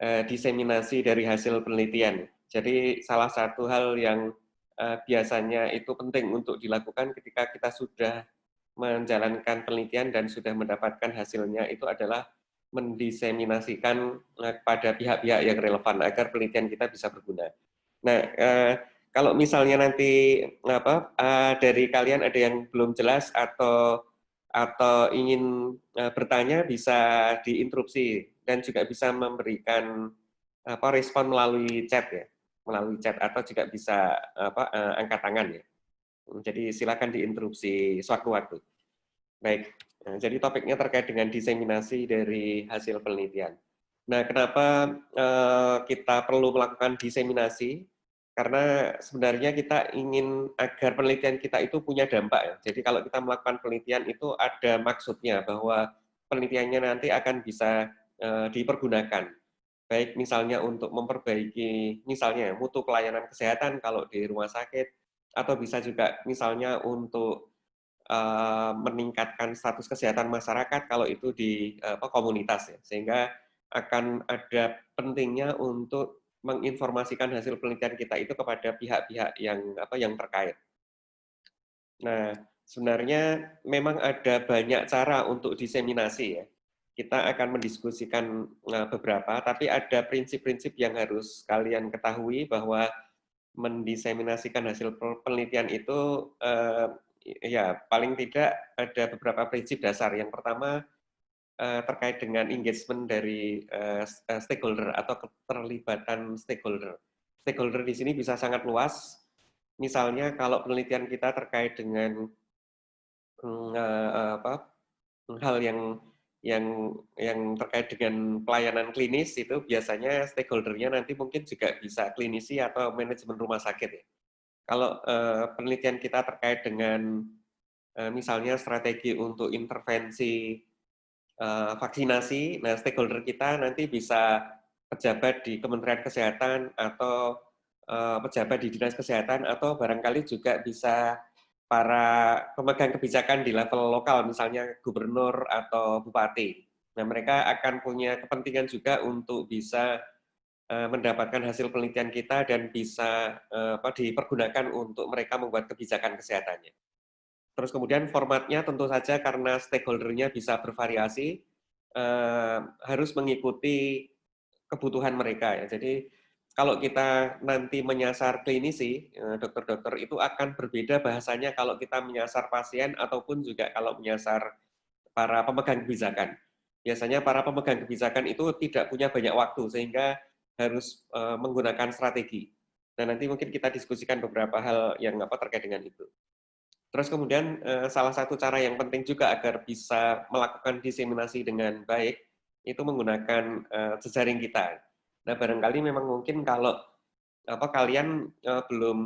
diseminasi dari hasil penelitian. Jadi salah satu hal yang biasanya itu penting untuk dilakukan ketika kita sudah menjalankan penelitian dan sudah mendapatkan hasilnya itu adalah mendiseminasikan kepada pihak-pihak yang relevan agar penelitian kita bisa berguna. Nah, kalau misalnya nanti dari kalian ada yang belum jelas atau ingin bertanya bisa diinterupsi dan juga bisa memberikan respon melalui chat ya, melalui chat atau juga bisa angkat tangan ya. Jadi silakan diinterupsi sewaktu-waktu. Baik, jadi topiknya terkait dengan diseminasi dari hasil penelitian. Nah, kenapa kita perlu melakukan diseminasi? Karena sebenarnya kita ingin agar penelitian kita itu punya dampak ya. Jadi kalau kita melakukan penelitian itu ada maksudnya bahwa penelitiannya nanti akan bisa dipergunakan. Baik misalnya untuk memperbaiki misalnya mutu pelayanan kesehatan kalau di rumah sakit, atau bisa juga misalnya untuk meningkatkan status kesehatan masyarakat kalau itu di komunitas ya, sehingga akan ada pentingnya untuk menginformasikan hasil penelitian kita itu kepada pihak-pihak yang terkait. Nah, sebenarnya memang ada banyak cara untuk diseminasi ya. Kita akan mendiskusikan beberapa, tapi ada prinsip-prinsip yang harus kalian ketahui bahwa mendiseminasikan hasil penelitian itu ya paling tidak ada beberapa prinsip dasar. Yang pertama terkait dengan engagement dari stakeholder atau keterlibatan stakeholder. Stakeholder di sini bisa sangat luas. Misalnya kalau penelitian kita terkait dengan hal yang terkait dengan pelayanan klinis itu biasanya stakeholdernya nanti mungkin juga bisa klinisi atau manajemen rumah sakit ya. Kalau penelitian kita terkait dengan misalnya strategi untuk intervensi vaksinasi, nah stakeholder kita nanti bisa pejabat di Kementerian Kesehatan atau pejabat di Dinas Kesehatan atau barangkali juga bisa para pemegang kebijakan di level lokal, misalnya gubernur atau bupati. Nah, mereka akan punya kepentingan juga untuk bisa mendapatkan hasil penelitian kita dan bisa dipergunakan untuk mereka membuat kebijakan kesehatannya. Terus kemudian formatnya tentu saja karena stakeholder-nya bisa bervariasi, harus mengikuti kebutuhan mereka ya. Jadi kalau kita nanti menyasar klinisi, dokter-dokter itu akan berbeda bahasanya kalau kita menyasar pasien ataupun juga kalau menyasar para pemegang kebijakan. Biasanya para pemegang kebijakan itu tidak punya banyak waktu sehingga harus menggunakan strategi. Nah, nanti mungkin kita diskusikan beberapa hal yang terkait dengan itu. Terus kemudian salah satu cara yang penting juga agar bisa melakukan diseminasi dengan baik itu menggunakan jejaring kita. Nah, barangkali memang mungkin kalau kalian belum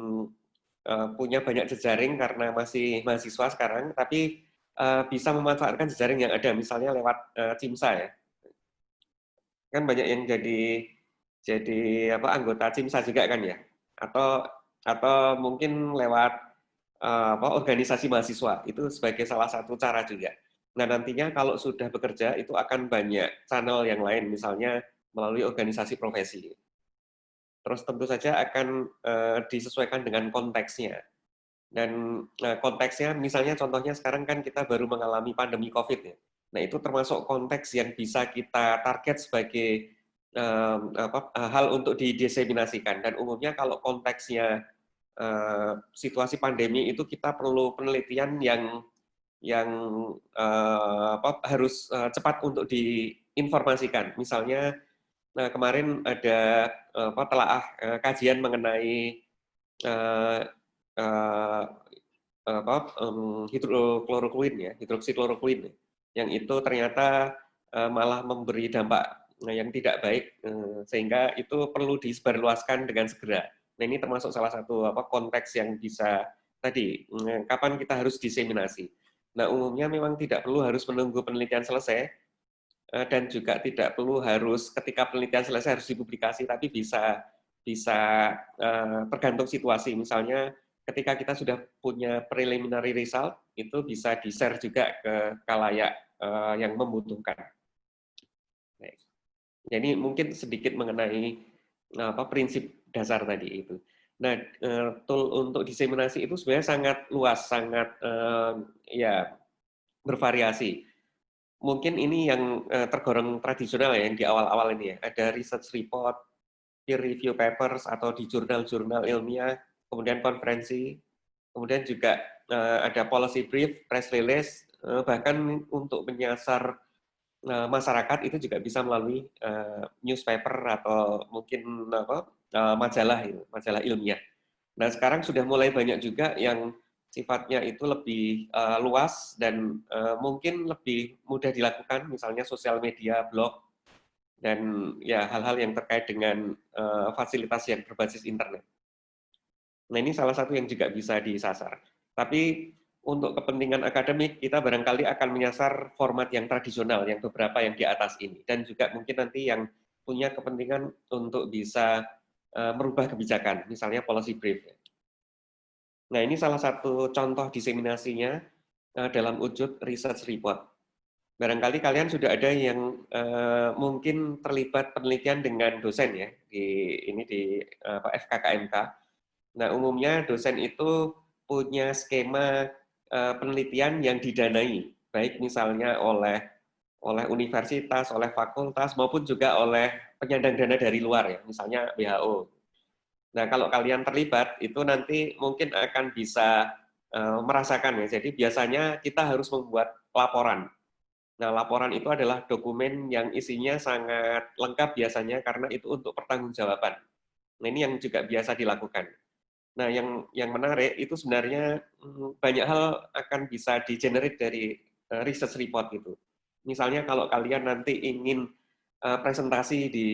punya banyak jejaring karena masih mahasiswa sekarang, tapi bisa memanfaatkan jejaring yang ada, misalnya lewat CIMSA ya. Kan banyak yang jadi anggota CIMSA juga kan ya, atau mungkin lewat organisasi mahasiswa itu sebagai salah satu cara juga. Nah, nantinya kalau sudah bekerja itu akan banyak channel yang lain, misalnya melalui organisasi profesi. Terus tentu saja akan disesuaikan dengan konteksnya. Dan konteksnya misalnya contohnya sekarang kan kita baru mengalami pandemi COVID ya. Nah, itu termasuk konteks yang bisa kita target sebagai hal untuk didiseminasikan. Dan umumnya kalau konteksnya situasi pandemi itu kita perlu penelitian yang harus cepat untuk diinformasikan. Misalnya kemarin ada telaah kajian mengenai uh, hidrokloroquine ya, hidroksikloroquine yang itu ternyata malah memberi dampak yang tidak baik sehingga itu perlu disebarluaskan dengan segera. Nah, ini termasuk salah satu konteks yang bisa tadi kapan kita harus diseminasi. Nah, umumnya memang tidak perlu harus menunggu penelitian selesai dan juga tidak perlu harus ketika penelitian selesai harus dipublikasi, tapi bisa tergantung situasi. Misalnya ketika kita sudah punya preliminary result, itu bisa di-share juga ke khalayak yang membutuhkan. Jadi mungkin sedikit mengenai prinsip dasar tadi itu. Nah, tool untuk diseminasi itu sebenarnya sangat luas, sangat ya bervariasi. Mungkin ini yang tergolong tradisional ya, yang di awal-awal ini ya. Ada research report, peer review papers atau di jurnal-jurnal ilmiah, kemudian konferensi, kemudian juga ada policy brief, press release, bahkan untuk menyasar masyarakat itu juga bisa melalui newspaper atau mungkin majalah majalah ilmiah. Nah, sekarang sudah mulai banyak juga yang sifatnya itu lebih luas dan mungkin lebih mudah dilakukan, misalnya sosial media, blog, dan ya hal-hal yang terkait dengan fasilitas yang berbasis internet. Nah, ini salah satu yang juga bisa disasar. Tapi untuk kepentingan akademik, kita barangkali akan menyasar format yang tradisional, yang beberapa yang di atas ini. Dan juga mungkin nanti yang punya kepentingan untuk bisa merubah kebijakan, misalnya policy brief. Nah, ini salah satu contoh diseminasinya dalam wujud research report. Barangkali kalian sudah ada yang mungkin terlibat penelitian dengan dosen ya di FKKMK. Nah, umumnya dosen itu punya skema penelitian yang didanai, baik misalnya oleh universitas, oleh fakultas maupun juga oleh penyandang dana dari luar ya, misalnya WHO. Nah, kalau kalian terlibat itu nanti mungkin akan bisa merasakan ya. Jadi biasanya kita harus membuat laporan. Nah, laporan itu adalah dokumen yang isinya sangat lengkap biasanya karena itu untuk pertanggungjawaban. Nah, ini yang juga biasa dilakukan. Nah, yang menarik itu sebenarnya banyak hal akan bisa di-generate dari research report itu. Misalnya kalau kalian nanti ingin presentasi di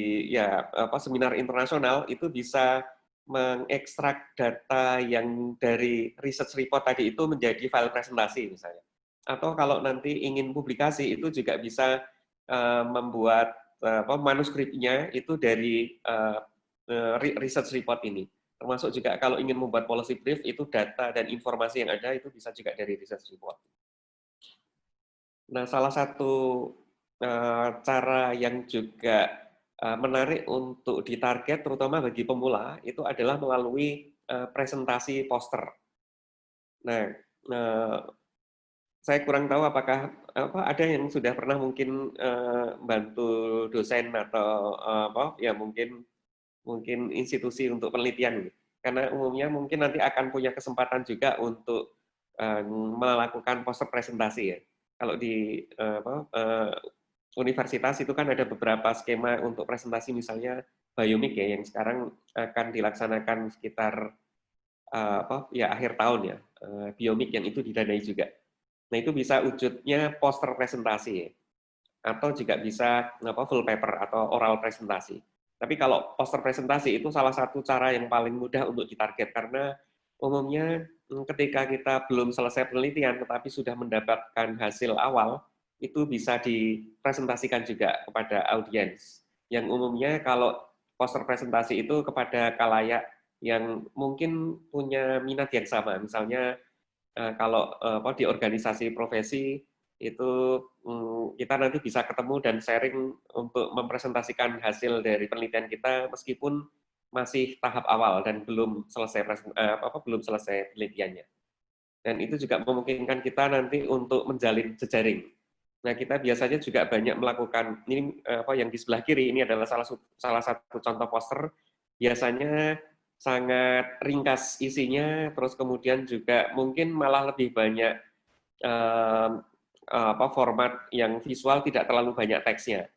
seminar internasional itu bisa mengekstrak data yang dari research report tadi itu menjadi file presentasi misalnya. Atau kalau nanti ingin publikasi itu juga bisa membuat manuskripnya itu dari research report ini. Termasuk juga kalau ingin membuat policy brief itu data dan informasi yang ada itu bisa juga dari research report. Nah, salah satu cara yang juga menarik untuk ditarget, terutama bagi pemula, itu adalah melalui presentasi poster. Nah, saya kurang tahu apakah ada yang sudah pernah mungkin bantu dosen atau ya mungkin institusi untuk penelitian. Karena umumnya mungkin nanti akan punya kesempatan juga untuk melakukan poster presentasi ya. Kalau di universitas itu kan ada beberapa skema untuk presentasi misalnya biomik ya yang sekarang akan dilaksanakan sekitar akhir tahun ya. Biomik yang itu didanai juga. Nah, itu bisa wujudnya poster presentasi ya. Atau juga bisa full paper atau oral presentasi. Tapi kalau poster presentasi itu salah satu cara yang paling mudah untuk ditarget karena umumnya ketika kita belum selesai penelitian tetapi sudah mendapatkan hasil awal itu bisa dipresentasikan juga kepada audiens. Yang umumnya kalau poster presentasi itu kepada khalayak yang mungkin punya minat yang sama, misalnya kalau di organisasi profesi itu kita nanti bisa ketemu dan sharing untuk mempresentasikan hasil dari penelitian kita meskipun masih tahap awal dan belum selesai belum selesai penelitiannya. Dan itu juga memungkinkan kita nanti untuk menjalin jejaring. Nah, kita biasanya juga banyak melakukan ini yang di sebelah kiri ini adalah salah satu contoh poster. Biasanya sangat ringkas isinya, terus kemudian juga mungkin malah lebih banyak format yang visual, tidak terlalu banyak teksnya.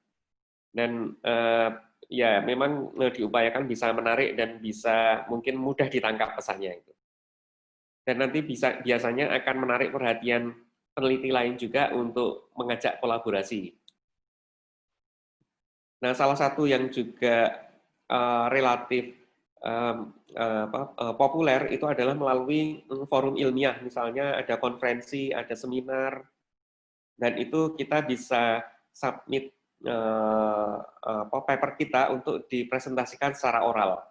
Dan ya memang diupayakan bisa menarik dan bisa mungkin mudah ditangkap pesannya itu. Dan nanti biasanya akan menarik perhatian peneliti lain juga untuk mengajak kolaborasi. Nah, salah satu yang juga relatif populer itu adalah melalui forum ilmiah, misalnya ada konferensi, ada seminar, dan itu kita bisa submit paper kita untuk dipresentasikan secara oral.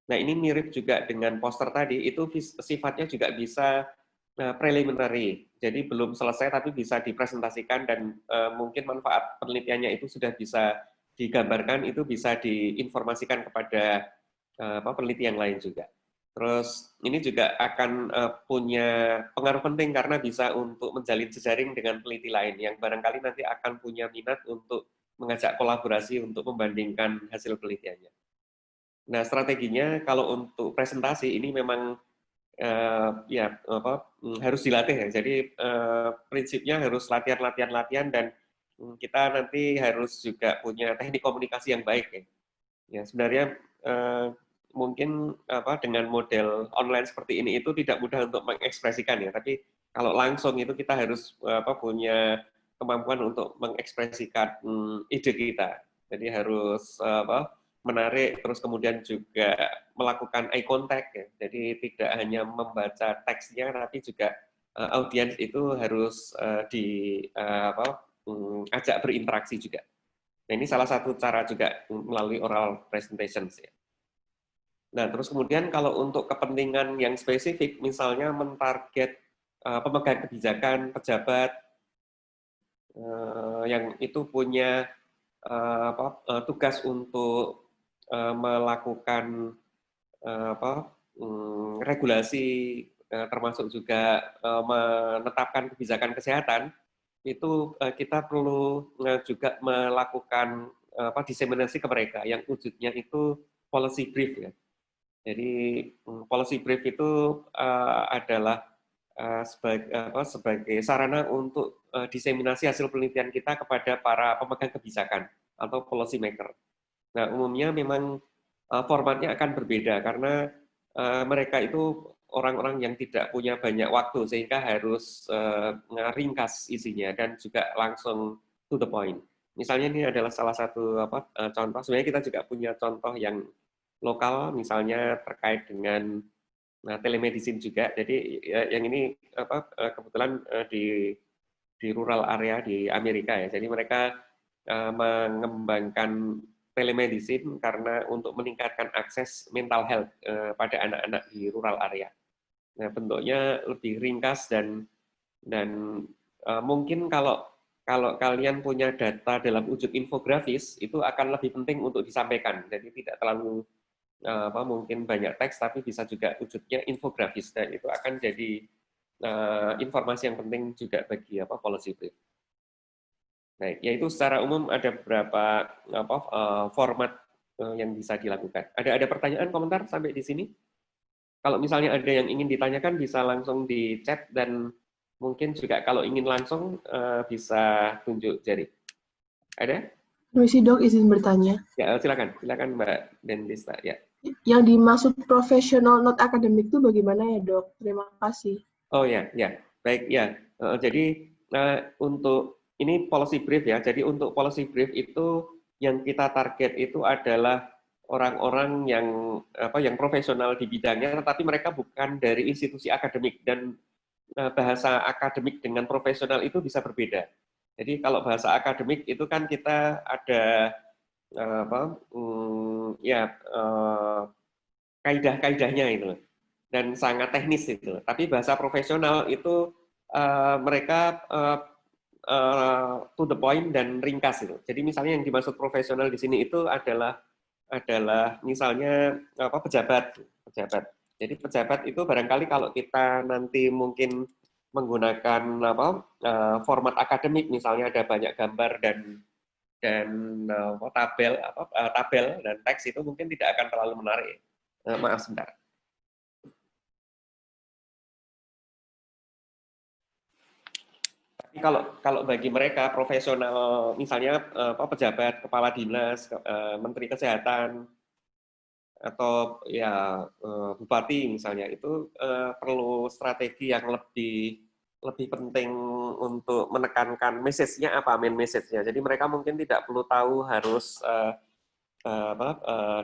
Nah, ini mirip juga dengan poster tadi, itu sifatnya juga bisa preliminary, jadi belum selesai tapi bisa dipresentasikan dan mungkin manfaat penelitiannya itu sudah bisa digambarkan itu bisa diinformasikan kepada peneliti yang lain juga. Terus ini juga akan punya pengaruh penting karena bisa untuk menjalin jejaring dengan peneliti lain yang barangkali nanti akan punya minat untuk mengajak kolaborasi untuk membandingkan hasil penelitiannya. Nah, strateginya kalau untuk presentasi ini memang harus dilatih ya. Jadi prinsipnya harus latihan dan kita nanti harus juga punya teknik komunikasi yang baik ya. Ya sebenarnya mungkin dengan model online seperti ini itu tidak mudah untuk mengekspresikan ya. Tapi kalau langsung itu kita harus punya kemampuan untuk mengekspresikan ide kita. Jadi harus menarik, terus kemudian juga melakukan eye contact ya. Jadi tidak hanya membaca teksnya, tapi juga audiens itu harus ajak berinteraksi juga. Nah ini salah satu cara juga melalui oral presentations ya. Nah terus kemudian kalau untuk kepentingan yang spesifik, misalnya mentarget pemegang kebijakan, pejabat yang itu punya tugas untuk melakukan regulasi termasuk juga menetapkan kebijakan kesehatan, itu kita perlu juga melakukan diseminasi ke mereka yang wujudnya itu policy brief ya. Jadi policy brief itu adalah sebagai sarana untuk diseminasi hasil penelitian kita kepada para pemegang kebijakan atau policy maker. Nah, umumnya memang formatnya akan berbeda karena mereka itu orang-orang yang tidak punya banyak waktu sehingga harus ringkas isinya dan juga langsung to the point. Misalnya ini adalah salah satu contoh. Sebenarnya kita juga punya contoh yang lokal, misalnya terkait dengan telemedicine juga. Jadi yang ini kebetulan di rural area di Amerika ya. Jadi mereka mengembangkan telemedicine karena untuk meningkatkan akses mental health pada anak-anak di rural area. Nah, bentuknya lebih ringkas dan mungkin kalau kalian punya data dalam wujud infografis itu akan lebih penting untuk disampaikan. Jadi tidak terlalu mungkin banyak teks tapi bisa juga wujudnya infografis dan itu akan jadi informasi yang penting juga bagi policy brief. Baik, yaitu secara umum ada beberapa format yang bisa dilakukan. Ada pertanyaan, komentar sampai di sini? Kalau misalnya ada yang ingin ditanyakan bisa langsung di chat dan mungkin juga kalau ingin langsung bisa tunjuk jari. Ada? Permisi dok, izin bertanya. Ya, silakan Mbak Dendista. Ya. Yang dimaksud profesional not akademik itu bagaimana ya dok? Terima kasih. Oh ya, baik ya. Jadi untuk ini policy brief ya. Jadi untuk policy brief itu yang kita target itu adalah orang-orang yang profesional di bidangnya, tetapi mereka bukan dari institusi akademik dan bahasa akademik dengan profesional itu bisa berbeda. Jadi kalau bahasa akademik itu kan kita ada kaidah-kaidahnya itu dan sangat teknis itu. Tapi bahasa profesional itu mereka to the point dan ringkas itu. Jadi misalnya yang dimaksud profesional di sini itu adalah misalnya pejabat. Jadi pejabat itu barangkali kalau kita nanti mungkin menggunakan format akademik, misalnya ada banyak gambar dan tabel dan teks itu mungkin tidak akan terlalu menarik. Maaf sebentar. Tapi kalau bagi mereka profesional, misalnya pejabat, kepala dinas, menteri kesehatan, atau ya bupati misalnya, itu perlu strategi yang lebih penting untuk menekankan message-nya apa, main message-nya. Jadi mereka mungkin tidak perlu tahu harus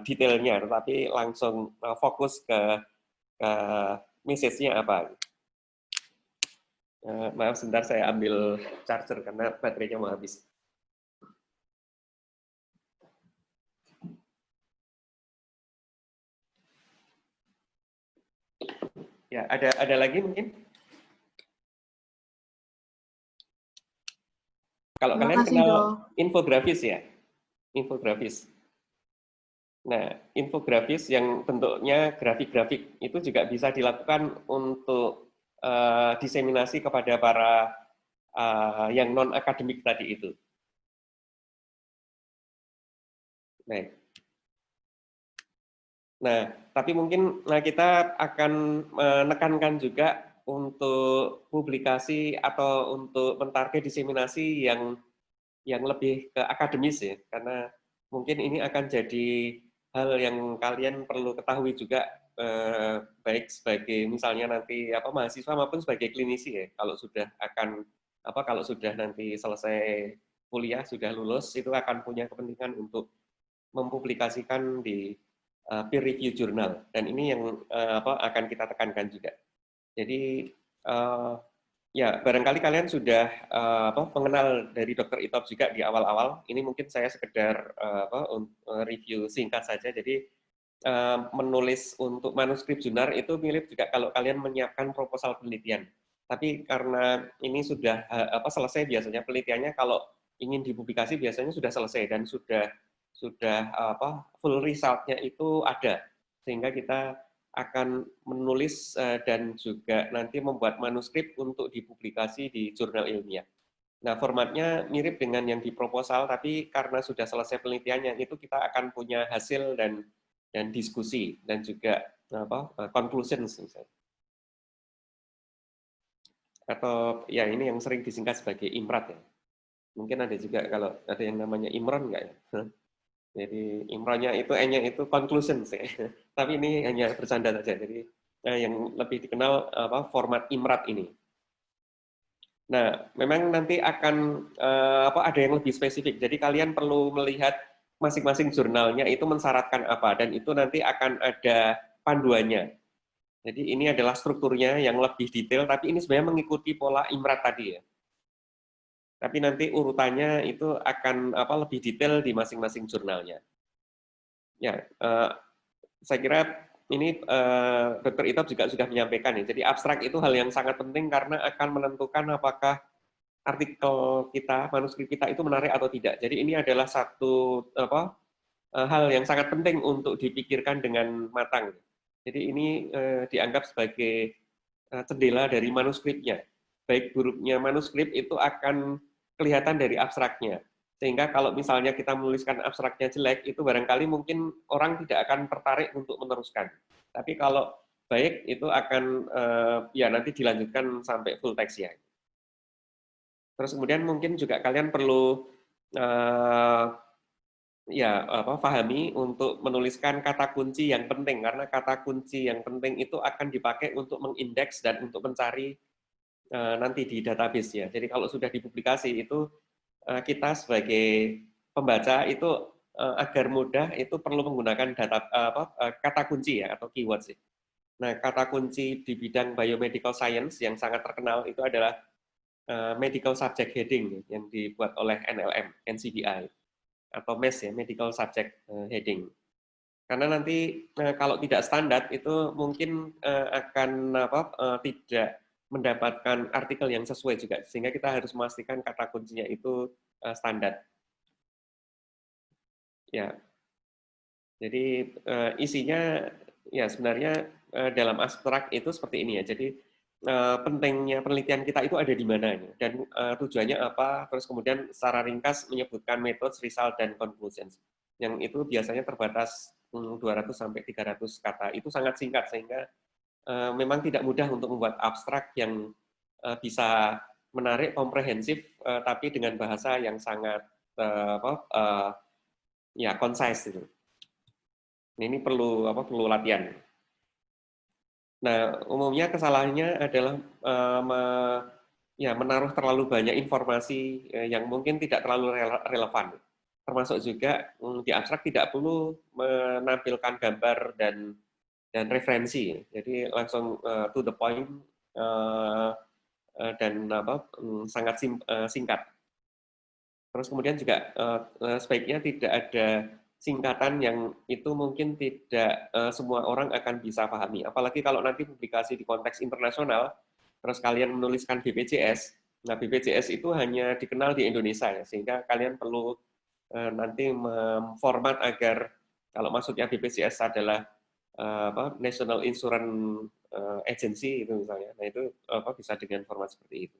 detailnya, tetapi langsung fokus ke message-nya apa. Maaf sebentar saya ambil charger karena baterainya mau habis. Ya, ada lagi mungkin? Kalau kalian kenal infografis ya? infografis. Nah, infografis yang bentuknya grafik-grafik itu juga bisa dilakukan untuk diseminasi kepada para yang non-akademik tadi itu. Baik. Nah, tapi mungkin kita akan menekankan juga untuk publikasi atau untuk mentarget diseminasi yang lebih ke akademis ya, karena mungkin ini akan jadi hal yang kalian perlu ketahui juga, baik sebagai misalnya nanti mahasiswa maupun sebagai klinisi ya, kalau sudah nanti selesai kuliah, sudah lulus, itu akan punya kepentingan untuk mempublikasikan di peer review jurnal, dan ini yang akan kita tekankan juga. Jadi ya, barangkali kalian sudah mengenal dari Dr. Itop juga di awal-awal. Ini mungkin saya sekedar review singkat saja. Jadi menulis untuk manuskrip jurnal itu mirip juga kalau kalian menyiapkan proposal penelitian. Tapi karena ini sudah selesai, biasanya penelitiannya kalau ingin dipublikasi biasanya sudah selesai dan sudah full resultnya itu ada, sehingga kita akan menulis dan juga nanti membuat manuskrip untuk dipublikasi di jurnal ilmiah. Nah, formatnya mirip dengan yang di proposal, tapi karena sudah selesai penelitiannya, itu kita akan punya hasil dan diskusi dan juga conclusions misalnya. Atau ya ini yang sering disingkat sebagai IMRAT ya. Mungkin ada juga kalau ada yang namanya IMRON enggak ya? Jadi imronnya itu E-nya itu conclusion sih. Tapi ini hanya bercanda saja. Jadi yang lebih dikenal format IMRAT ini. Nah, memang nanti akan ada yang lebih spesifik. Jadi kalian perlu melihat masing-masing jurnalnya itu mensyaratkan apa, dan itu nanti akan ada panduannya. Jadi ini adalah strukturnya yang lebih detail, tapi ini sebenarnya mengikuti pola IMRAT tadi ya. Tapi nanti urutannya itu akan lebih detail di masing-masing jurnalnya. Ya, saya kira ini Dr. Itop juga sudah menyampaikan ya. Jadi abstrak itu hal yang sangat penting karena akan menentukan apakah artikel kita, manuskrip kita itu menarik atau tidak. Jadi ini adalah satu hal yang sangat penting untuk dipikirkan dengan matang. Jadi ini dianggap sebagai jendela dari manuskripnya. Baik buruknya manuskrip itu akan kelihatan dari abstraknya. Sehingga kalau misalnya kita menuliskan abstraknya jelek, itu barangkali mungkin orang tidak akan tertarik untuk meneruskan. Tapi kalau baik, itu akan ya nanti dilanjutkan sampai full text ya. Terus kemudian mungkin juga kalian perlu pahami untuk menuliskan kata kunci yang penting, karena kata kunci yang penting itu akan dipakai untuk mengindeks dan untuk mencari nanti di database ya. Jadi kalau sudah dipublikasi itu kita sebagai pembaca itu agar mudah itu perlu menggunakan kata kunci ya atau keywords sih. Nah, kata kunci di bidang biomedical science yang sangat terkenal itu adalah medical subject heading yang dibuat oleh NLM, NCBI atau MES ya, medical subject heading. Karena nanti kalau tidak standar itu mungkin akan tidak mendapatkan artikel yang sesuai juga, sehingga kita harus memastikan kata kuncinya itu standar. Ya, jadi isinya ya sebenarnya dalam abstrak itu seperti ini ya. Jadi pentingnya penelitian kita itu ada di mana dan tujuannya apa. Terus kemudian secara ringkas menyebutkan metode, result, dan conclusions. Yang itu biasanya terbatas 200 sampai 300 kata. Itu sangat singkat sehingga memang tidak mudah untuk membuat abstrak yang bisa menarik, komprehensif, tapi dengan bahasa yang sangat ya concise itu. Ini perlu latihan. Nah, umumnya kesalahannya adalah menaruh terlalu banyak informasi yang mungkin tidak terlalu relevan. Termasuk juga di abstrak tidak perlu menampilkan gambar dan referensi. Jadi langsung to the point dan sangat singkat. Terus kemudian juga sebaiknya tidak ada singkatan yang itu mungkin tidak semua orang akan bisa pahami. Apalagi kalau nanti publikasi di konteks internasional, terus kalian menuliskan BPJS. Nah, BPJS itu hanya dikenal di Indonesia ya, sehingga kalian perlu nanti memformat agar kalau maksudnya BPJS adalah National Insurance Agency itu misalnya, nah itu bisa dengan format seperti itu.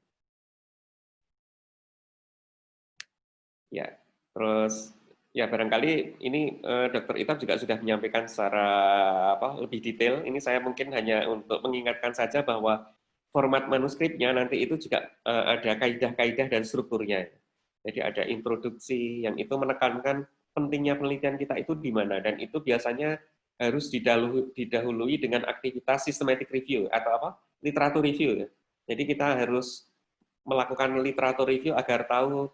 Ya, terus ya barangkali ini Dr. Itab juga sudah menyampaikan secara lebih detail. Ini saya mungkin hanya untuk mengingatkan saja bahwa format manuskripnya nanti itu juga ada kaidah-kaidah dan strukturnya. Jadi ada introduksi yang itu menekankan pentingnya penelitian kita itu di mana, dan itu biasanya harus didahului dengan aktivitas systematic review atau literatur review. Jadi kita harus melakukan literatur review agar tahu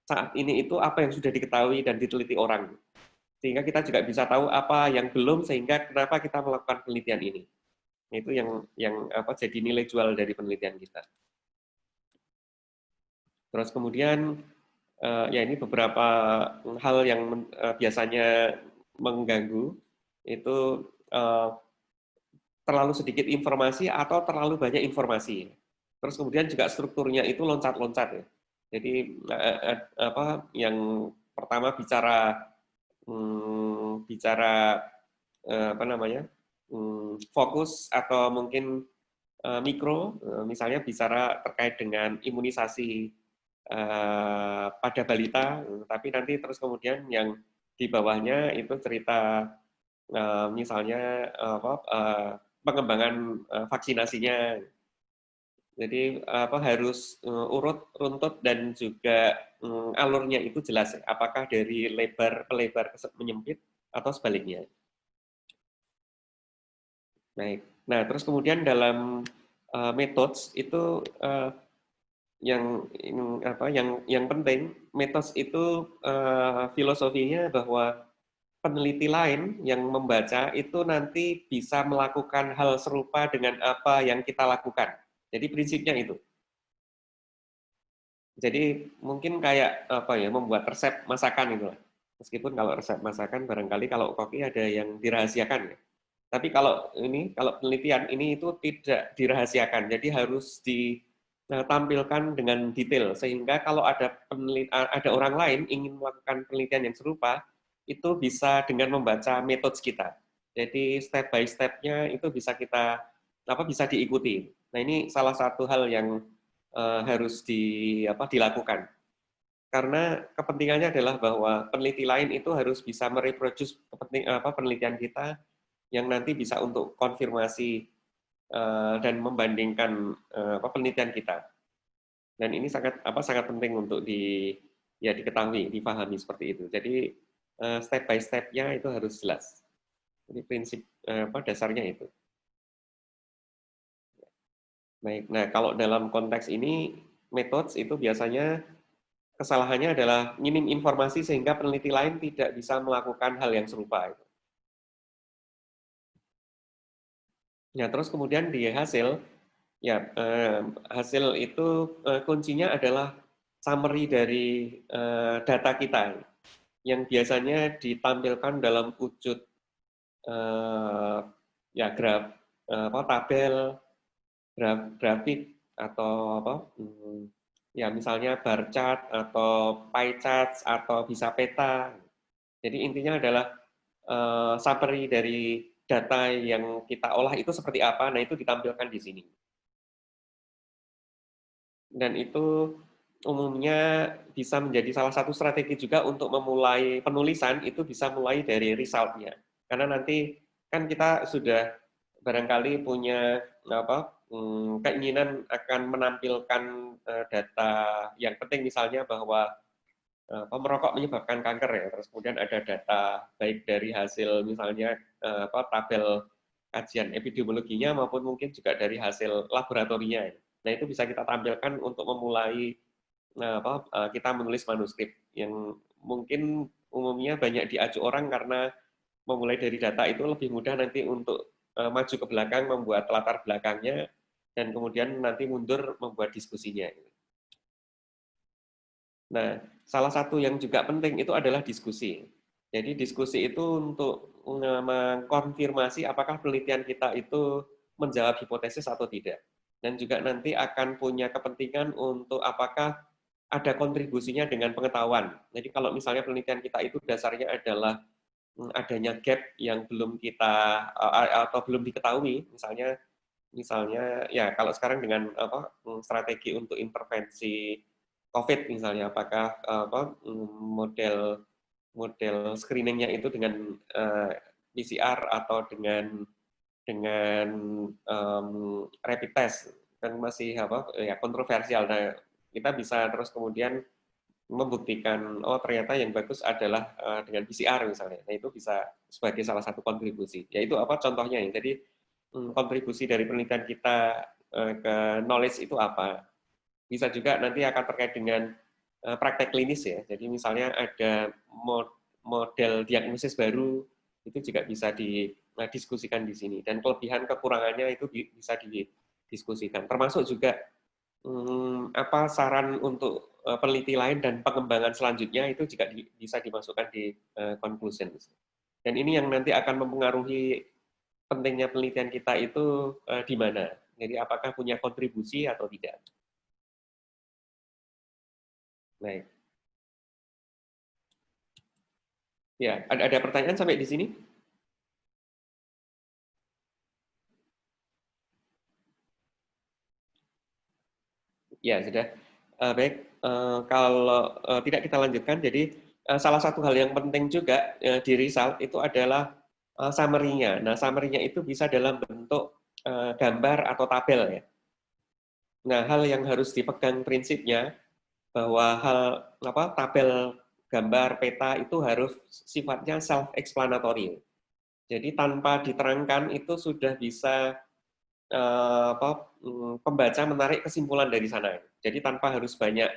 saat ini itu apa yang sudah diketahui dan diteliti orang. Sehingga kita juga bisa tahu apa yang belum, sehingga kenapa kita melakukan penelitian ini. Itu yang jadi nilai jual dari penelitian kita. Terus kemudian ya ini beberapa hal yang biasanya mengganggu itu terlalu sedikit informasi atau terlalu banyak informasi. Terus kemudian juga strukturnya itu loncat-loncat ya. Jadi yang pertama bicara fokus atau mungkin mikro, misalnya bicara terkait dengan imunisasi pada balita, tapi nanti terus kemudian yang di bawahnya itu cerita misalnya pengembangan vaksinasinya. Jadi harus urut, runtut, dan juga alurnya itu jelas. Apakah dari pelebar ke menyempit atau sebaliknya. Baik. Nah, terus kemudian dalam methods itu yang penting, methods itu filosofinya bahwa peneliti lain yang membaca itu nanti bisa melakukan hal serupa dengan apa yang kita lakukan. Jadi prinsipnya itu. Jadi mungkin kayak membuat resep masakan itu lah. Meskipun kalau resep masakan barangkali kalau koki ada yang dirahasiakan ya. Tapi kalau penelitian ini itu tidak dirahasiakan. Jadi harus ditampilkan dengan detail sehingga kalau ada orang lain ingin melakukan penelitian yang serupa, itu bisa dengan membaca metode kita. Jadi step by step-nya itu bisa bisa diikuti. Nah, ini salah satu hal yang harus dilakukan. Karena kepentingannya adalah bahwa peneliti lain itu harus bisa mereproduce penelitian kita yang nanti bisa untuk konfirmasi dan membandingkan penelitian kita. Dan ini sangat penting untuk diketahui, dipahami seperti itu. Jadi step by step-nya itu harus jelas. Jadi prinsip dasarnya itu. Baik. Nah, kalau dalam konteks ini methods itu biasanya kesalahannya adalah minim informasi sehingga peneliti lain tidak bisa melakukan hal yang serupa. Ya, terus kemudian di hasil, ya hasil itu kuncinya adalah summary dari data kita yang biasanya ditampilkan dalam wujud graf, tabel, grafik atau ya misalnya bar chart atau pie chart atau bisa peta. Jadi intinya adalah summary dari data yang kita olah itu seperti apa, nah itu ditampilkan di sini. Dan itu umumnya bisa menjadi salah satu strategi juga untuk memulai penulisan, itu bisa mulai dari result-nya. Karena nanti kan kita sudah barangkali punya keinginan akan menampilkan data yang penting, misalnya bahwa merokok menyebabkan kanker ya, terus kemudian ada data baik dari hasil misalnya tabel kajian epidemiologinya maupun mungkin juga dari hasil laboratorinya. Nah, itu bisa kita tampilkan untuk memulai kita menulis manuskrip yang mungkin umumnya banyak diacu orang karena memulai dari data itu lebih mudah nanti untuk maju ke belakang membuat latar belakangnya dan kemudian nanti mundur membuat diskusinya. Nah, salah satu yang juga penting itu adalah diskusi. Jadi diskusi itu untuk mengkonfirmasi apakah penelitian kita itu menjawab hipotesis atau tidak. Dan juga nanti akan punya kepentingan untuk apakah ada kontribusinya dengan pengetahuan. Jadi kalau misalnya penelitian kita itu dasarnya adalah adanya gap yang belum kita atau belum diketahui, misalnya ya kalau sekarang dengan strategi untuk intervensi COVID misalnya, apakah model screeningnya itu dengan PCR atau dengan rapid test, kan masih ya kontroversial. Nah, kita bisa terus kemudian membuktikan ternyata yang bagus adalah dengan PCR misalnya. Nah, itu bisa sebagai salah satu kontribusi. Yaitu contohnya ya. Jadi kontribusi dari penelitian kita ke knowledge itu apa? Bisa juga nanti akan terkait dengan praktek klinis ya. Jadi misalnya ada model diagnosis baru, itu juga bisa didiskusikan di sini. Dan kelebihan kekurangannya itu bisa didiskusikan. Termasuk juga apa saran untuk peneliti lain dan pengembangan selanjutnya itu juga bisa dimasukkan di conclusion. Dan ini yang nanti akan mempengaruhi pentingnya penelitian kita itu di mana. Jadi apakah punya kontribusi atau tidak. Baik. Ya, ada pertanyaan sampai di sini? Ya, sudah. Baik, kalau tidak kita lanjutkan, jadi salah satu hal yang penting juga di result itu adalah summary-nya. Nah, summary-nya itu bisa dalam bentuk gambar atau tabel ya. Nah, hal yang harus dipegang prinsipnya bahwa tabel gambar peta itu harus sifatnya self-explanatory. Jadi tanpa diterangkan itu sudah bisa pembaca menarik kesimpulan dari sana. Jadi tanpa harus banyak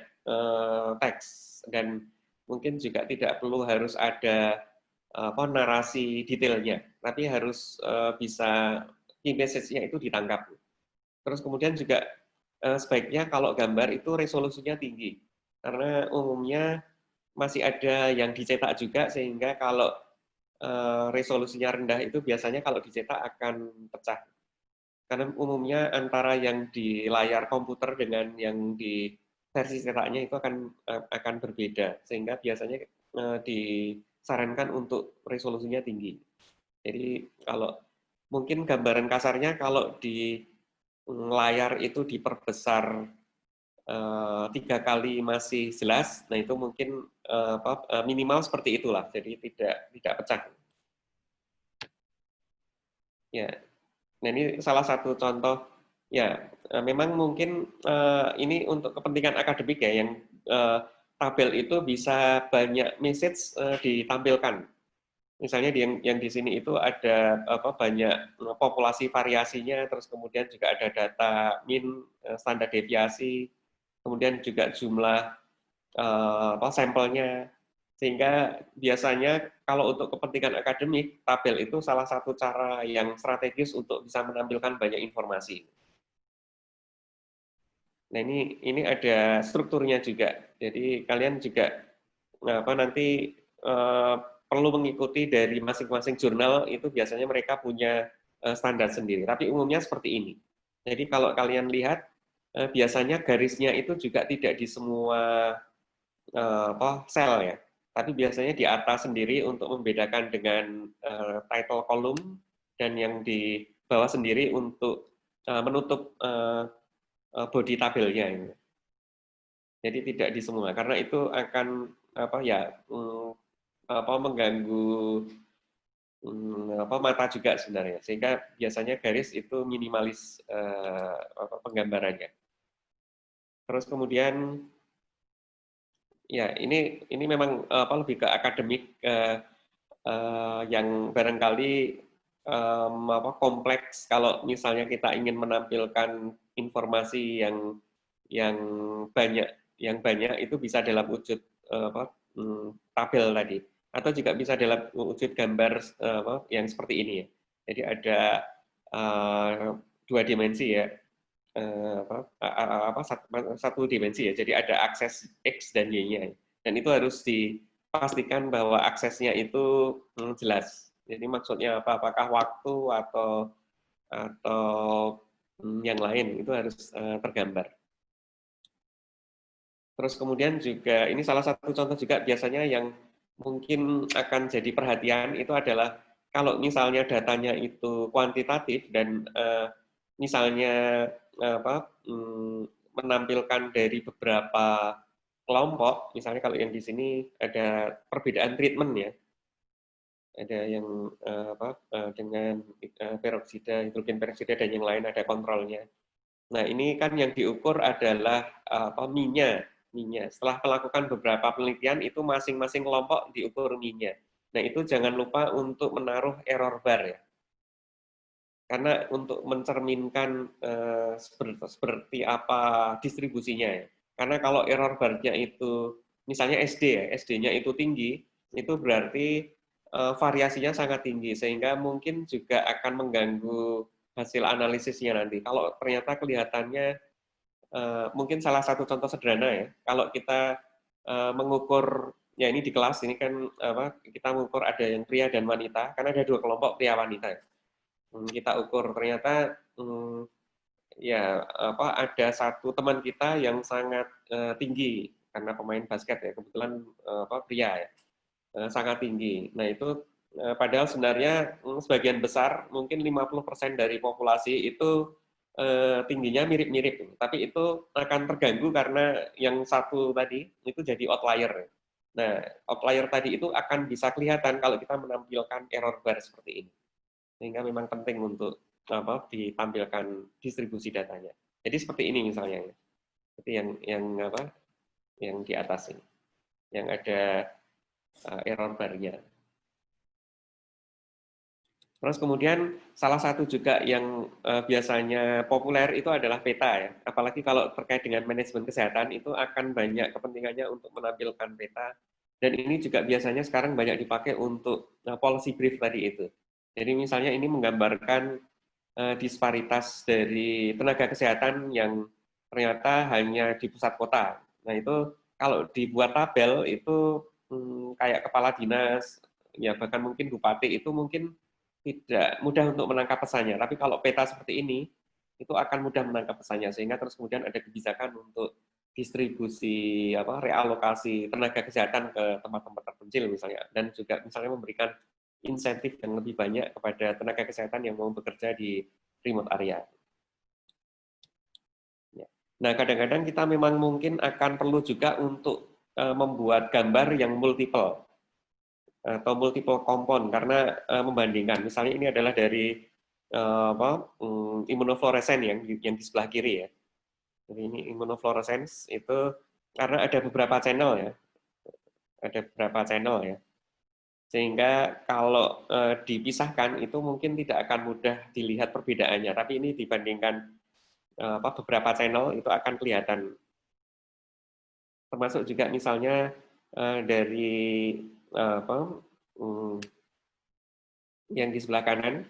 teks dan mungkin juga tidak perlu harus ada narasi detailnya, tapi harus bisa key message-nya itu ditangkap. Terus kemudian juga sebaiknya kalau gambar itu resolusinya tinggi, karena umumnya masih ada yang dicetak juga, sehingga kalau resolusinya rendah itu biasanya kalau dicetak akan pecah. Karena umumnya antara yang di layar komputer dengan yang di versi cetaknya itu akan berbeda, sehingga biasanya disarankan untuk resolusinya tinggi. Jadi kalau mungkin gambaran kasarnya kalau di layar itu diperbesar 3 kali masih jelas, nah itu mungkin minimal seperti itulah, jadi tidak pecah. Ya, nah ini salah satu contoh ya. Memang mungkin ini untuk kepentingan akademik ya, yang tabel itu bisa banyak message ditampilkan. Misalnya yang di sini itu ada banyak populasi variasinya, terus kemudian juga ada data mean, standar deviasi, kemudian juga jumlah sampelnya. Sehingga biasanya kalau untuk kepentingan akademik, tabel itu salah satu cara yang strategis untuk bisa menampilkan banyak informasi. Nah, ini ada strukturnya juga. Jadi kalian juga nanti perlu mengikuti dari masing-masing jurnal, itu biasanya mereka punya standar sendiri. Tapi umumnya seperti ini. Jadi kalau kalian lihat, biasanya garisnya itu juga tidak di semua sel ya. Tapi biasanya di atas sendiri untuk membedakan dengan title column, dan yang di bawah sendiri untuk menutup body tabelnya. Jadi tidak di semua, karena itu akan mengganggu mata juga sebenarnya. Sehingga biasanya garis itu minimalis penggambarannya. Terus kemudian ya ini memang lebih ke akademik yang barangkali kompleks kalau misalnya kita ingin menampilkan informasi yang banyak itu bisa dalam wujud tabel tadi, atau juga bisa dalam wujud gambar yang seperti ini ya. Jadi ada dua dimensi ya, satu dimensi ya. Jadi ada akses X dan Y-nya, dan itu harus dipastikan bahwa aksesnya itu jelas. Jadi maksudnya apa? Apakah waktu atau yang lain itu harus tergambar. Terus kemudian juga ini salah satu contoh juga biasanya yang mungkin akan jadi perhatian itu adalah kalau misalnya datanya itu kuantitatif dan misalnya menampilkan dari beberapa kelompok, misalnya kalau yang di sini ada perbedaan treatment ya, ada yang dengan peroksida, hidrogen peroksida dan yang lain ada kontrolnya. Nah, ini kan yang diukur adalah minyak. Setelah melakukan beberapa penelitian, itu masing-masing kelompok diukur minyak. Nah, itu jangan lupa untuk menaruh error bar ya. Karena untuk mencerminkan seperti apa distribusinya ya. Karena kalau error bar-nya itu, misalnya SD ya, SD-nya itu tinggi, itu berarti variasinya sangat tinggi, sehingga mungkin juga akan mengganggu hasil analisisnya nanti. Kalau ternyata kelihatannya, mungkin salah satu contoh sederhana ya, kalau kita mengukur, ya ini di kelas, ini kan kita mengukur ada yang pria dan wanita, karena ada 2 kelompok pria wanita. Kita ukur ternyata ya ada satu teman kita yang sangat tinggi, karena pemain basket ya, kebetulan pria ya, sangat tinggi. Nah itu padahal sebenarnya sebagian besar, mungkin 50% dari populasi itu tingginya mirip-mirip, tapi itu akan terganggu karena yang satu tadi itu jadi outlier. Nah, outlier tadi itu akan bisa kelihatan kalau kita menampilkan error bar seperti ini. Sehingga memang penting untuk ditampilkan distribusi datanya. Jadi seperti ini misalnya, seperti yang di atas ini, yang ada error bar-nya. Terus kemudian salah satu juga yang biasanya populer itu adalah peta ya. Apalagi kalau terkait dengan manajemen kesehatan itu akan banyak kepentingannya untuk menampilkan peta. Dan ini juga biasanya sekarang banyak dipakai untuk policy brief tadi itu. Jadi misalnya ini menggambarkan disparitas dari tenaga kesehatan yang ternyata hanya di pusat kota. Nah itu kalau dibuat tabel itu kayak kepala dinas, ya bahkan mungkin bupati itu mungkin tidak mudah untuk menangkap pesannya. Tapi kalau peta seperti ini, itu akan mudah menangkap pesannya, sehingga terus kemudian ada kebijakan untuk distribusi realokasi tenaga kesehatan ke tempat-tempat terpencil misalnya, dan juga misalnya memberikan insentif yang lebih banyak kepada tenaga kesehatan yang mau bekerja di remote area. Ya. Nah, kadang-kadang kita memang mungkin akan perlu juga untuk membuat gambar yang multiple atau multiple compound karena membandingkan. Misalnya ini adalah dari imunofluorescens yang di sebelah kiri ya. Jadi ini imunofluorescens itu karena ada beberapa channel ya. Ada beberapa channel ya. Sehingga kalau dipisahkan itu mungkin tidak akan mudah dilihat perbedaannya, tapi ini dibandingkan beberapa channel itu akan kelihatan. Termasuk juga misalnya dari yang di sebelah kanan,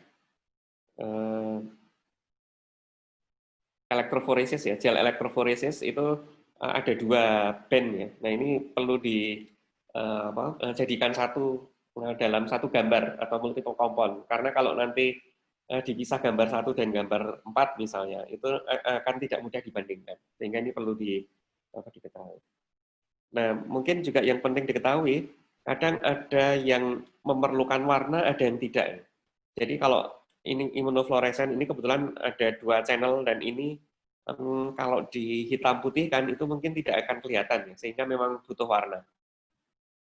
elektroforesis ya, gel elektroforesis itu ada 2 band ya. Nah ini perlu dijadikan satu dalam satu gambar atau multiple compound. Karena kalau nanti dipisah gambar 1 dan gambar 4 misalnya, itu akan tidak mudah dibandingkan. Sehingga ini perlu diketahui. Nah, mungkin juga yang penting diketahui, kadang ada yang memerlukan warna, ada yang tidak. Jadi kalau ini imunofluorescens ini kebetulan ada 2 channel dan ini kalau di hitam putih kan itu mungkin tidak akan kelihatan ya, sehingga memang butuh warna.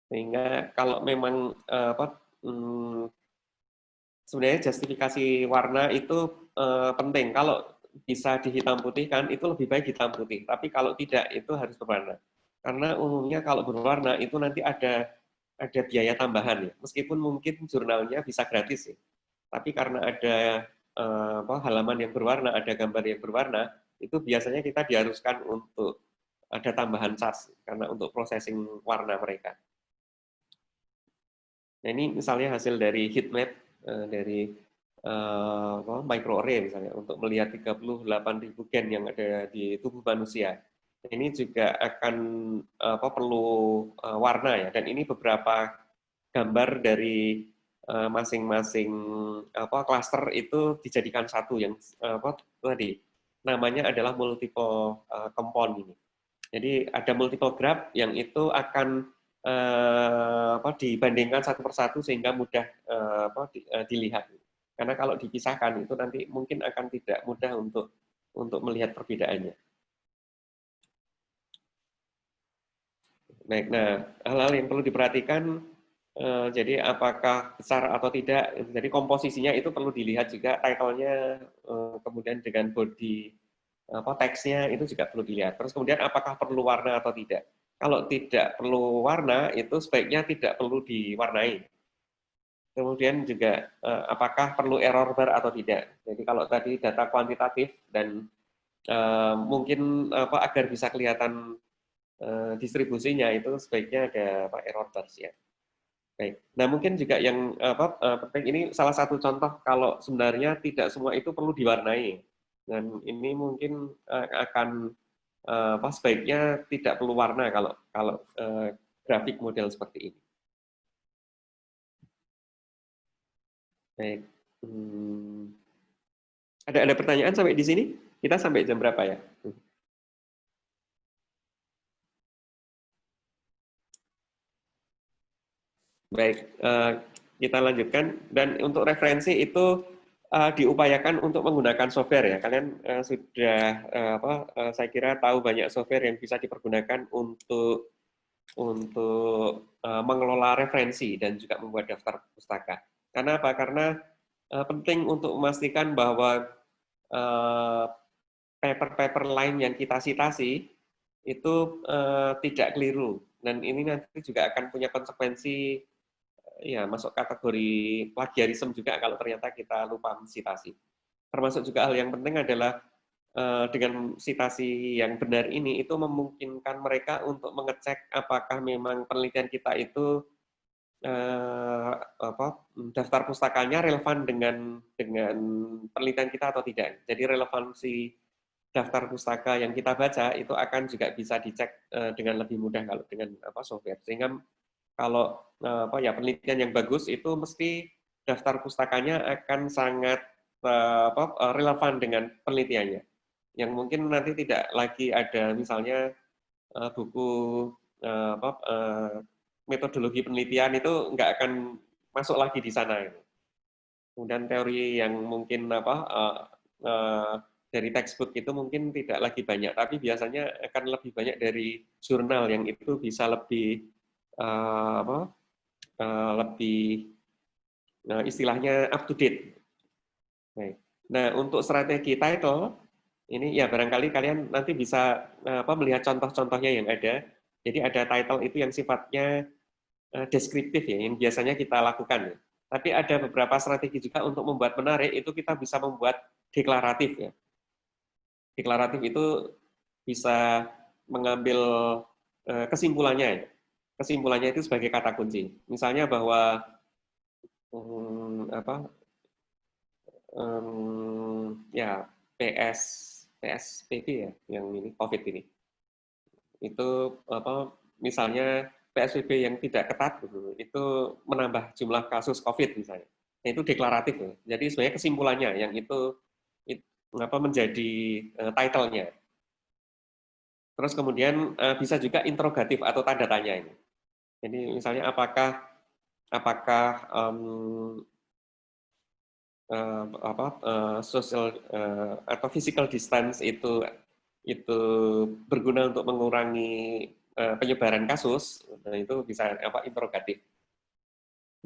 Sehingga kalau memang sebenarnya justifikasi warna itu penting. Kalau bisa di hitam putih kan itu lebih baik hitam putih. Tapi kalau tidak itu harus berwarna. Karena umumnya kalau berwarna itu nanti ada biaya tambahan ya. Meskipun mungkin jurnalnya bisa gratis ya. Tapi karena ada halaman yang berwarna, ada gambar yang berwarna, itu biasanya kita diharuskan untuk ada tambahan charge karena untuk processing warna mereka. Nah ini misalnya hasil dari heat map dari microarray misalnya untuk melihat 38.000 gen yang ada di tubuh manusia. Ini juga akan perlu warna ya, dan ini beberapa gambar dari masing-masing klaster itu dijadikan satu yang tadi namanya adalah multiple compound ini. Jadi ada multiple graph yang itu akan dibandingkan satu persatu sehingga mudah dilihat. Karena kalau dipisahkan itu nanti mungkin akan tidak mudah untuk melihat perbedaannya. Baik, nah hal-hal yang perlu diperhatikan, jadi apakah besar atau tidak, jadi komposisinya itu perlu dilihat juga, title-nya, kemudian dengan body teksnya itu juga perlu dilihat. Terus kemudian apakah perlu warna atau tidak. Kalau tidak perlu warna, itu sebaiknya tidak perlu diwarnai. Kemudian juga apakah perlu error bar atau tidak. Jadi kalau tadi data kuantitatif dan mungkin agar bisa kelihatan distribusinya itu sebaiknya ada error bars ya. Baik. Nah mungkin juga yang penting ini salah satu contoh kalau sebenarnya tidak semua itu perlu diwarnai. Dan ini mungkin akan sebaiknya tidak perlu warna kalau grafik model seperti ini. Baik. Ada pertanyaan sampai di sini? Kita sampai jam berapa ya? Baik, kita lanjutkan. Dan untuk referensi itu diupayakan untuk menggunakan software ya. Kalian sudah saya kira tahu banyak software yang bisa dipergunakan untuk mengelola referensi dan juga membuat daftar pustaka. Karena apa? Karena penting untuk memastikan bahwa paper-paper lain yang kita citasi itu tidak keliru. Dan ini nanti juga akan punya konsekuensi ya masuk kategori plagiarisme juga kalau ternyata kita lupa citasi. Termasuk juga hal yang penting adalah dengan citasi yang benar ini itu memungkinkan mereka untuk mengecek apakah memang penelitian kita itu daftar pustakanya relevan dengan penelitian kita atau tidak. Jadi relevansi daftar pustaka yang kita baca itu akan juga bisa dicek dengan lebih mudah kalau dengan software. Sehingga kalau penelitian yang bagus itu mesti daftar pustakanya akan sangat relevan dengan penelitiannya. Yang mungkin nanti tidak lagi ada misalnya buku metodologi penelitian itu nggak akan masuk lagi di sana. Kemudian teori yang mungkin dari textbook itu mungkin tidak lagi banyak, tapi biasanya akan lebih banyak dari jurnal yang itu bisa lebih lebih istilahnya up to date. Nah, untuk strategi title ini ya barangkali kalian nanti bisa melihat contoh-contohnya yang ada. Jadi ada title itu yang sifatnya deskriptif ya, yang biasanya kita lakukan. Tapi ada beberapa strategi juga untuk membuat menarik, itu kita bisa membuat deklaratif ya. Deklaratif itu bisa mengambil kesimpulannya. Kesimpulannya itu sebagai kata kunci. Misalnya bahwa ya PSBB ya, yang ini COVID ini. Itu misalnya PSBB yang tidak ketat itu menambah jumlah kasus COVID misalnya. Nah, itu deklaratif ya. Jadi sebenarnya kesimpulannya yang itu menjadi title-nya. Terus kemudian bisa juga interrogatif atau tanda tanya ini. Jadi misalnya apakah social atau physical distance itu berguna untuk mengurangi penyebaran kasus, nah itu bisa interrogatif.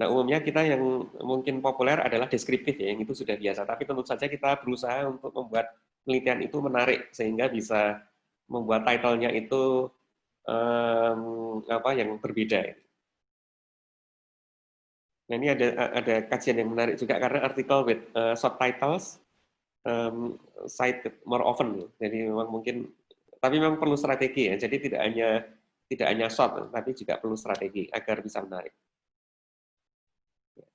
Nah umumnya kita yang mungkin populer adalah deskriptif ya, yang itu sudah biasa. Tapi tentu saja kita berusaha untuk membuat penelitian itu menarik sehingga bisa membuat title-nya itu yang berbeda. Nah ini ada kajian yang menarik juga karena artikel with subtitles cited more often. Jadi memang mungkin, tapi memang perlu strategi ya. Jadi tidak hanya short, tapi juga perlu strategi agar bisa menarik.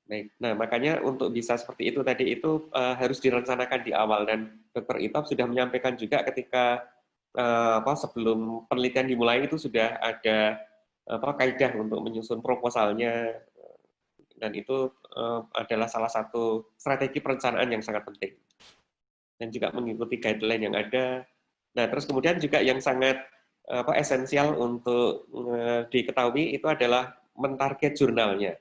Baik. Nah makanya untuk bisa seperti itu tadi itu harus direncanakan di awal, dan Dr. Itop sudah menyampaikan juga ketika sebelum penelitian dimulai itu sudah ada kaidah untuk menyusun proposalnya, dan itu adalah salah satu strategi perencanaan yang sangat penting. Dan juga mengikuti guideline yang ada. Nah, terus kemudian juga yang sangat esensial untuk diketahui itu adalah mentarget jurnalnya.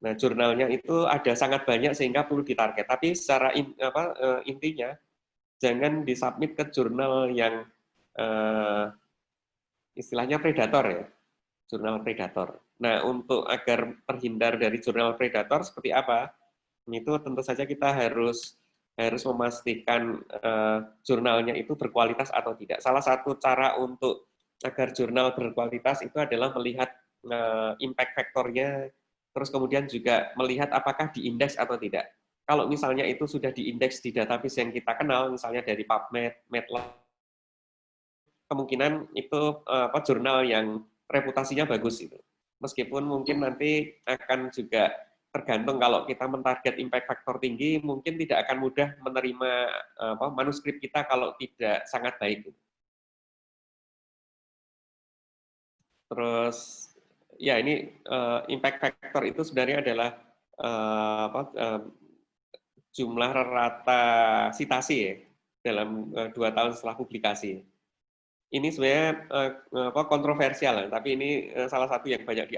Nah, jurnalnya itu ada sangat banyak sehingga perlu ditarget. Tapi secara intinya jangan disubmit ke jurnal yang istilahnya predator ya, jurnal predator. Nah, untuk agar terhindar dari jurnal predator seperti apa? Itu tentu saja kita harus memastikan jurnalnya itu berkualitas atau tidak. Salah satu cara untuk agar jurnal berkualitas itu adalah melihat impact factor-nya, terus kemudian juga melihat apakah diindeks atau tidak. Kalau misalnya itu sudah diindeks di database yang kita kenal, misalnya dari PubMed, Medline, kemungkinan itu jurnal yang reputasinya bagus itu. Meskipun mungkin nanti akan juga tergantung kalau kita mentarget impact factor tinggi, mungkin tidak akan mudah menerima manuskrip kita kalau tidak sangat baik. Terus ya ini impact factor itu sebenarnya adalah jumlah rata citasi ya dalam 2 tahun setelah publikasi. Ini sebenarnya kontroversial, tapi ini salah satu yang banyak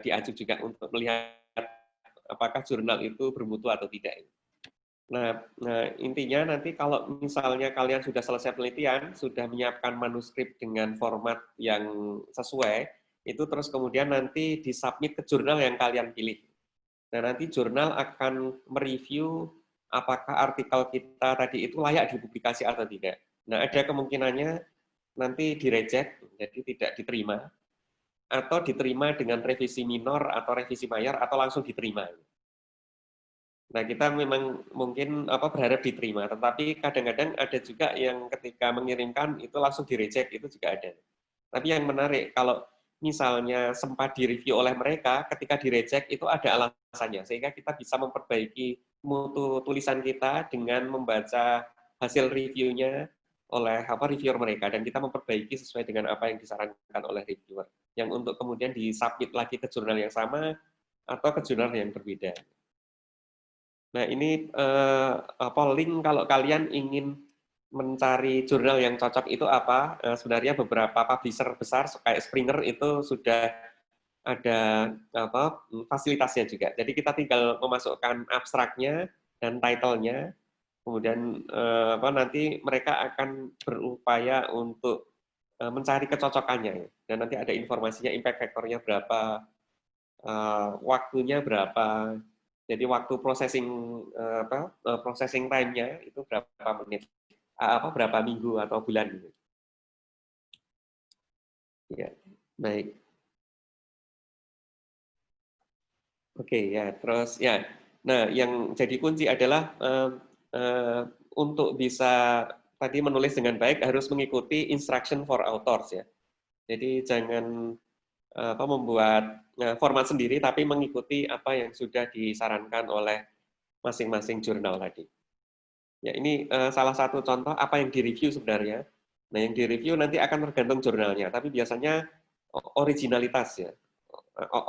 diaju juga untuk melihat apakah jurnal itu bermutu atau tidak. Nah, intinya nanti kalau misalnya kalian sudah selesai penelitian, sudah menyiapkan manuskrip dengan format yang sesuai, itu terus kemudian nanti disubmit ke jurnal yang kalian pilih. Nah, nanti jurnal akan mereview apakah artikel kita tadi itu layak dipublikasi atau tidak. Nah, ada kemungkinannya nanti direject, jadi tidak diterima, atau diterima dengan revisi minor atau revisi mayor, atau langsung diterima. Nah, kita memang mungkin berharap diterima, tetapi kadang-kadang ada juga yang ketika mengirimkan itu langsung direject, itu juga ada. Tapi yang menarik, kalau misalnya sempat direview oleh mereka, ketika direject itu ada alasannya, sehingga kita bisa memperbaiki mutu tulisan kita dengan membaca hasil reviewnya oleh reviewer mereka, dan kita memperbaiki sesuai dengan apa yang disarankan oleh reviewer, yang untuk kemudian disubmit lagi ke jurnal yang sama atau ke jurnal yang berbeda. Nah, ini link kalau kalian ingin mencari jurnal yang cocok itu apa, sebenarnya beberapa publisher besar kayak Springer itu sudah ada fasilitasnya juga. Jadi kita tinggal memasukkan abstraknya dan title-nya, kemudian nanti mereka akan berupaya untuk mencari kecocokannya, dan nanti ada informasinya, impact factor-nya berapa, waktunya berapa. Jadi waktu processing time-nya itu berapa menit, berapa minggu atau bulan gitu. Ya, baik. Oke ya, terus ya. Nah, yang jadi kunci adalah untuk bisa tadi menulis dengan baik harus mengikuti instruction for authors ya. Jadi jangan membuat format sendiri, tapi mengikuti apa yang sudah disarankan oleh masing-masing jurnal tadi. Ya, ini salah satu contoh apa yang direview sebenarnya. Nah, yang direview nanti akan tergantung jurnalnya, tapi biasanya originalitas ya,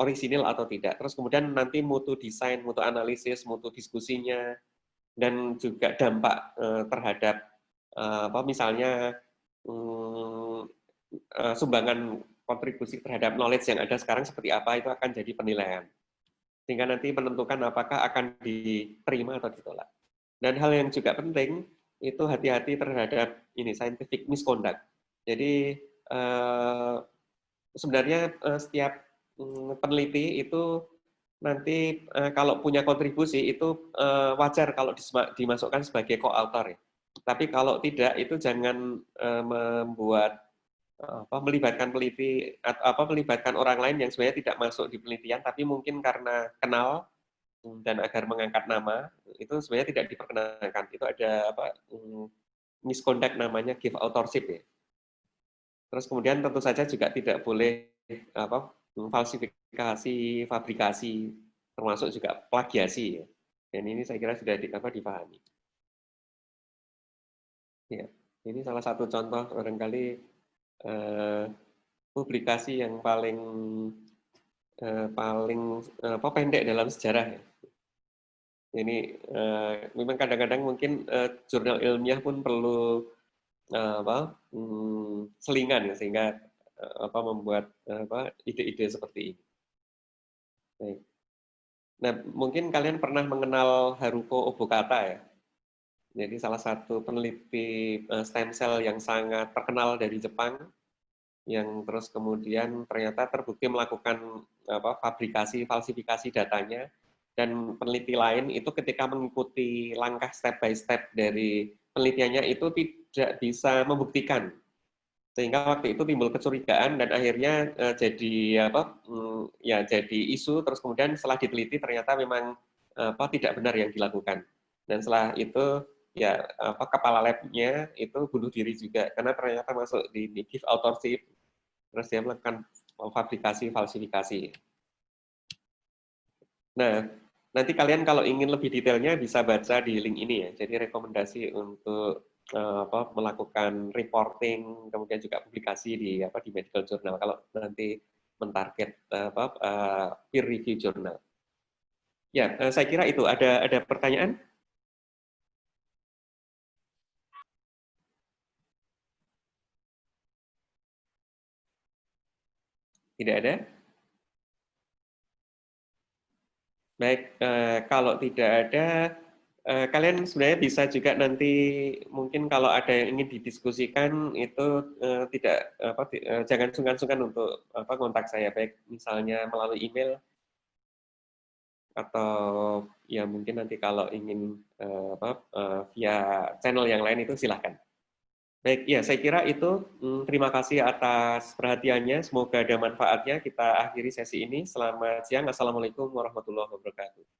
orisinil atau tidak. Terus kemudian nanti mutu desain, mutu analisis, mutu diskusinya, dan juga dampak terhadap misalnya sumbangan kontribusi terhadap knowledge yang ada sekarang seperti apa, itu akan jadi penilaian. Sehingga nanti menentukan apakah akan diterima atau ditolak. Dan hal yang juga penting itu hati-hati terhadap ini scientific misconduct. Jadi sebenarnya setiap peneliti itu nanti kalau punya kontribusi itu wajar kalau dimasukkan sebagai co-author ya. Tapi kalau tidak itu jangan melibatkan peneliti atau melibatkan orang lain yang sebenarnya tidak masuk di penelitian, tapi mungkin karena kenal dan agar mengangkat nama itu sebenarnya tidak diperkenankan. Itu ada misconduct namanya give authorship ya. Terus kemudian tentu saja juga tidak boleh falsifikasi, fabrikasi, termasuk juga plagiasi ya. Dan ini saya kira sudah dipahami. Ya, ini salah satu contoh barangkali publikasi yang paling pendek dalam sejarah ya. Ini memang kadang-kadang mungkin jurnal ilmiah pun perlu selingan ya, sehingga membuat ide-ide seperti ini. Baik. Nah, mungkin kalian pernah mengenal Haruko Obokata ya. Jadi salah satu peneliti stem cell yang sangat terkenal dari Jepang, yang terus kemudian ternyata terbukti melakukan fabrikasi, falsifikasi datanya, dan peneliti lain itu ketika mengikuti langkah step by step dari penelitiannya itu tidak bisa membuktikan, sehingga waktu itu timbul kecurigaan dan akhirnya jadi isu. Terus kemudian setelah diteliti ternyata memang tidak benar yang dilakukan, dan setelah itu ya kepala labnya itu bunuh diri juga karena ternyata masuk di give authorship, terus dia melakukan fabrikasi falsifikasi. Nah, nanti kalian kalau ingin lebih detailnya bisa baca di link ini ya. Jadi rekomendasi untuk melakukan reporting, kemudian juga publikasi di medical journal kalau nanti mentarget peer review journal. Ya, saya kira itu. Ada pertanyaan? Tidak ada? Baik, kalau tidak ada, kalian sebenarnya bisa juga nanti mungkin kalau ada yang ingin didiskusikan itu jangan sungkan-sungkan untuk kontak saya, baik misalnya melalui email atau ya mungkin nanti kalau ingin via channel yang lain itu silahkan. Baik, ya saya kira itu. Terima kasih atas perhatiannya. Semoga ada manfaatnya. Kita akhiri sesi ini. Selamat siang. Assalamualaikum warahmatullahi wabarakatuh.